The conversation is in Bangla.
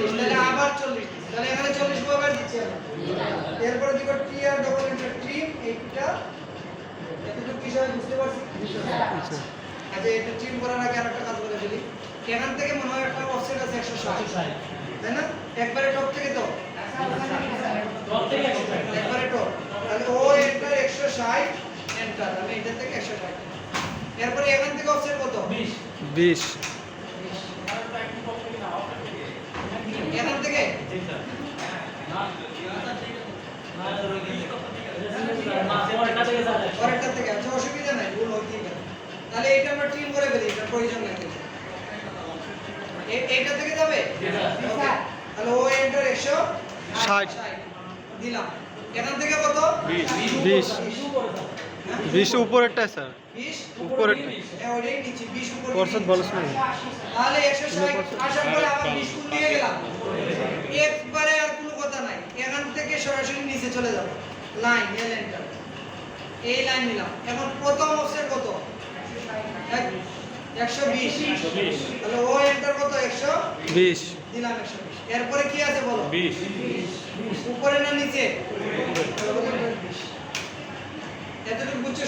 তাহলে আবার 40 দিচ্ছি, তাহলে এখানে 40 কয়বার দিচ্ছি আমরা? এরপরে দিব টি আর ডবল এন্টার ট্রিম, এইটা এতটুকু কি সবাই বুঝতে পারছি? আচ্ছা, এটা ট্রিম করার আগে আরেকটা কাজ বলে ফেলি। এখান থেকে মনে হয় একটা অফসেট আছে 160, তাই না? একবারে টপ থেকে তো একবারে টপ, তাহলে ও এন্টার 160 এন্টার, আমি এটা থেকে 160। এরপরে এখান থেকে অফসেট কত? 20 এখান থেকে পরেরটা থেকে, আচ্ছা অসুবিধা নাই, ভুল হইতেই পারে। তাহলে এটা আমরা ট্রিম করে ফেলি, এটা প্রয়োজন নাই। এইটা থেকে যাবে, ওকে। তাহলে ও এন্টার 160 দিলাম। এখান থেকে কত? 20 20 উপরেরটা স্যার, 20 উপরেরটা ওইটাই নিচে 20 উপরে পরশত বলছ না। তাহলে 160 আসার পরে আবার 20 গুণ নিয়ে গেলাম, একবারে আর কোনো কথা নাই। এখান থেকে সরাসরি নিচে চলে যাব, লাইন এল এন্টার, এই লাইন নিলাম। এখন প্রথম অফসেট কত? 120। তাহলে ও এন্টার কত? 20 দিলাম 120। এরপরে কি আছে বলো? 20 উপরে না নিচে? এতটুকু বুঝছো?